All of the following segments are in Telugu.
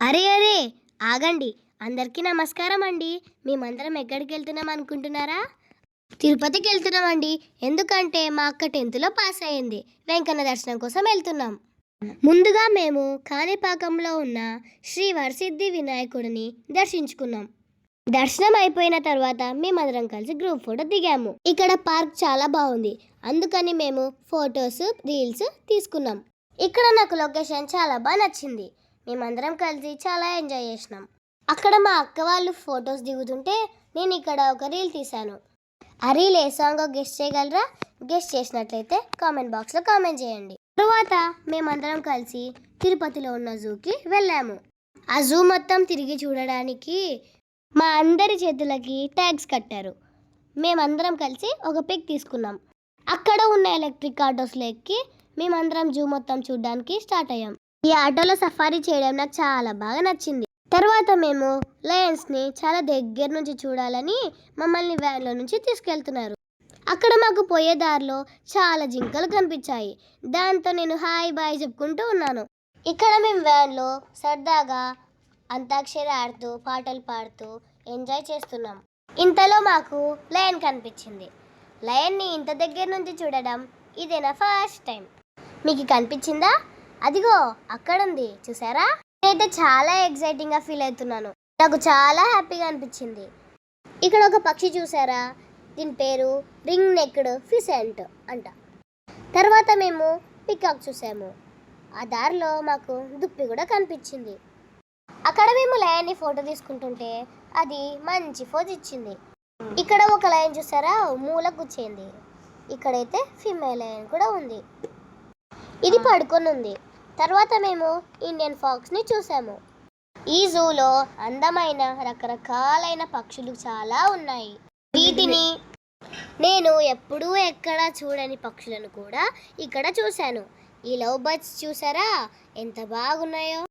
అరే అరే ఆగండి. అందరికీ నమస్కారం అండి. మేమందరం ఎక్కడికి వెళ్తున్నాం అనుకుంటున్నారా? తిరుపతికి వెళ్తున్నామండి. ఎందుకంటే మా అక్క 10th పాస్ అయ్యింది. వెంకన్న దర్శనం కోసం వెళ్తున్నాం. ముందుగా మేము కాణిపాకంలో ఉన్న శ్రీ వరసిద్ధి వినాయకుడిని దర్శించుకున్నాం. దర్శనం అయిపోయిన తర్వాత మేమందరం కలిసి గ్రూప్ ఫోటో దిగాము. ఇక్కడ పార్క్ చాలా బాగుంది. అందుకని మేము ఫొటోస్, రీల్స్ తీసుకున్నాం. ఇక్కడ నాకు లొకేషన్ చాలా బాగా నచ్చింది. మేమందరం కలిసి చాలా ఎంజాయ్ చేసినాం. అక్కడ మా అక్క వాళ్ళు ఫొటోస్ దిగుతుంటే నేను ఇక్కడ ఒక రీల్ తీశాను. ఆ రీల్ ఏ సాంగో గెస్ట్ చేయగలరా? గెస్ట్ చేసినట్లయితే కామెంట్ బాక్స్లో కామెంట్ చేయండి. తరువాత మేమందరం కలిసి తిరుపతిలో ఉన్న జూకి వెళ్ళాము. ఆ జూ మొత్తం తిరిగి చూడడానికి మా అందరి చేతులకి ట్యాగ్స్ కట్టారు. మేమందరం కలిసి ఒక పిక్ తీసుకున్నాం. అక్కడ ఉన్న ఎలక్ట్రిక్ ఆటోస్లో ఎక్కి మేమందరం జూ మొత్తం చూడడానికి స్టార్ట్ అయ్యాం. ఈ ఆటోలో సఫారీ చేయడం నాకు చాలా బాగా నచ్చింది. తర్వాత మేము లయన్స్ని చాలా దగ్గర నుంచి చూడాలని మమ్మల్ని వ్యాన్లో నుంచి తీసుకెళ్తున్నారు. అక్కడ మాకు పోయే దారిలో చాలా జింకలు కనిపించాయి. దాంతో నేను హాయ్ బాయ్ చెప్పుకుంటూ ఉన్నాను. ఇక్కడ మేము వ్యాన్లో సరదాగా అంతాక్షరి ఆడుతూ పాటలు పాడుతూ ఎంజాయ్ చేస్తున్నాం. ఇంతలో మాకు లయన్ కనిపించింది. లయన్ని ఇంత దగ్గర నుంచి చూడడం ఇదే నా ఫస్ట్ టైం. మీకు కనిపించిందా? అదిగో అక్కడుంది, చూసారా? నేనైతే చాలా ఎక్సైటింగ్గా ఫీల్ అవుతున్నాను. నాకు చాలా హ్యాపీగా అనిపించింది. ఇక్కడ ఒక పక్షి చూసారా? దీని పేరు రింగ్ నెక్డ్ ఫిసెంట్ అంట. తర్వాత మేము పికాక్ చూసాము. ఆ దారిలో మాకు దుప్పి కూడా కనిపించింది. అక్కడ మేము లయన్ని ఫోటో తీసుకుంటుంటే అది మంచి ఫోజ్ ఇచ్చింది. ఇక్కడ ఒక లయన్ చూసారా? మూల కూర్చేంది. ఇక్కడైతే ఫీమేల్ లయన్ కూడా ఉంది. ఇది పడుకొని ఉంది. తర్వాత మేము ఇండియన్ ఫాక్స్ని చూసాము. ఈ జూలో అందమైన రకరకాలైన పక్షులు చాలా ఉన్నాయి. వీటిని నేను ఎప్పుడూ ఎక్కడా చూడని పక్షులను కూడా ఇక్కడ చూశాను. ఈ లవ్ బర్డ్స్ చూసారా? ఎంత బాగున్నాయో,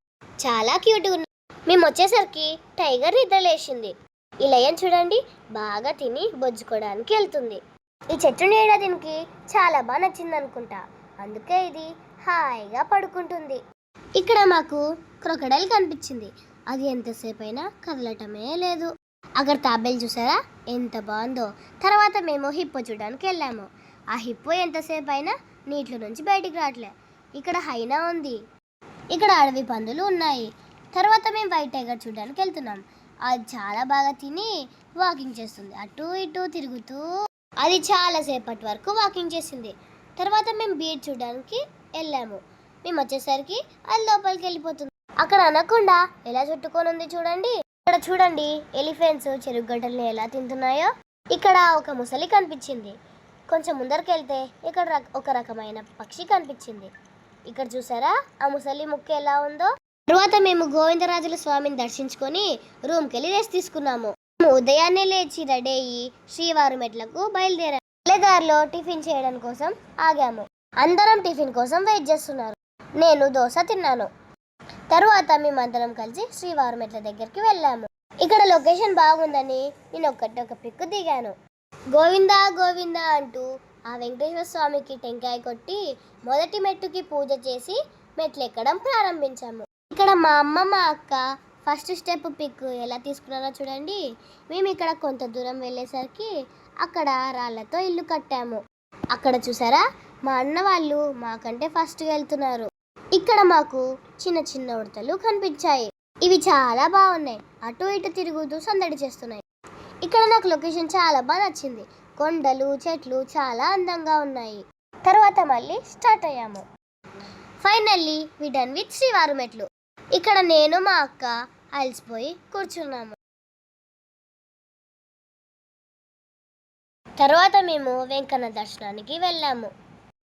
చాలా క్యూట్గా ఉన్నాయి. మేము వచ్చేసరికి టైగర్ నిద్రలేసింది. ఈ లయన్ చూడండి, బాగా తిని బొజ్జుకోవడానికి వెళ్తుంది. ఈ చెట్టు నీడ దీనికి చాలా బాగా నచ్చింది అనుకుంటా, అందుకే ఇది హాయిగా పడుకుంటుంది. ఇక్కడ మాకు క్రొకడైల్ కనిపించింది. అది ఎంతసేపు అయినా కదలటమే లేదు. అక్కడ తాబేలు చూసారా? ఎంత బాగుందో. తర్వాత మేము హిప్పో చూడడానికి వెళ్ళాము. ఆ హిప్పో ఎంతసేపు అయినా నీటిలో నుంచి బయటికి రావట్లే. ఇక్కడ హైనా ఉంది. ఇక్కడ అడవి పందులు ఉన్నాయి. తర్వాత మేము వైట్ టైగర్ చూడడానికి వెళ్తున్నాం. అది చాలా బాగా తిని వాకింగ్ చేస్తుంది. అటు ఇటు తిరుగుతూ అది చాలాసేపటి వరకు వాకింగ్ చేసింది. తర్వాత మేము బీచ్ చూడడానికి వెళ్ళాము. మేము వచ్చేసరికి అది లోపలికి వెళ్ళిపోతుంది. అక్కడ అనకుండా ఎలా చుట్టుకొని ఉంది చూడండి. ఇక్కడ చూడండి ఎలిఫెంట్స్ చెరుగడ్డల్ని ఎలా తింటున్నాయో. ఇక్కడ ఒక ముసలి కనిపించింది. కొంచెం ముందరికి వెళ్తే ఇక్కడ ఒక రకమైన పక్షి కనిపించింది. ఇక్కడ చూసారా ఆ ముసలి ముక్కు ఎలా ఉందో. తర్వాత మేము గోవిందరాజుల స్వామిని దర్శించుకొని రూమ్కి వెళ్ళి రెస్ట్ తీసుకున్నాము. ఉదయాన్నే లేచి రెడీ అయ్యి శ్రీవారి మెట్లకు బయలుదేరాము. దారిలో టిఫిన్ చేయడం కోసం ఆగాము. అందరం టిఫిన్ కోసం వెయిట్ చేస్తున్నారు. నేను దోశ తిన్నాను. తర్వాత మేమందరం కలిసి శ్రీవారి మెట్ల దగ్గరికి వెళ్ళాము. ఇక్కడ లొకేషన్ బాగుందని నేను ఒక పిక్ దిగాను. గోవిందా గోవిందా అంటూ ఆ వెంకటేశ్వర స్వామికి టెంకాయ కొట్టి మొదటి మెట్టుకి పూజ చేసి మెట్లు ఎక్కడం ప్రారంభించాము. ఇక్కడ మా అమ్మ మా అక్క ఫస్ట్ స్టెప్ పిక్ ఎలా తీసుకున్నారో చూడండి. మేము ఇక్కడ కొంత దూరం వెళ్ళేసరికి అక్కడ రాళ్లతో ఇల్లు కట్టాము. అక్కడ చూసారా మా అన్న వాళ్ళు మాకంటే ఫస్ట్ వెళ్తున్నారు. ఇక్కడ మాకు చిన్న చిన్న ఉడతలు కనిపించాయి. ఇవి చాలా బాగున్నాయి. అటు ఇటు తిరుగుతూ సందడి చేస్తున్నాయి. ఇక్కడ నాకు లొకేషన్ చాలా బాగా నచ్చింది. కొండలు చెట్లు చాలా అందంగా ఉన్నాయి. తర్వాత మళ్ళీ స్టార్ట్ అయ్యాము. ఫైనల్లీ వి డన్ విత్ శ్రీవారి మెట్లు. ఇక్కడ నేను మా అక్క అలసిపోయి కూర్చున్నాము. తర్వాత మేము వెంకన్న దర్శనానికి వెళ్ళాము.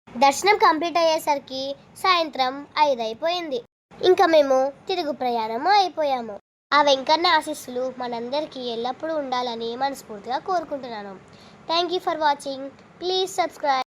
దర్శనం కంప్లీట్ అయ్యేసరికి సాయంత్రం 5 అయిపోయింది. ఇంకా మేము తిరుగు ప్రయాణము అయిపోయాము. ఆ వెంకన్న ఆశీస్సులు మనందరికీ ఎల్లప్పుడూ ఉండాలని మనస్ఫూర్తిగా కోరుకుంటున్నాను. Thank you for watching. Please subscribe.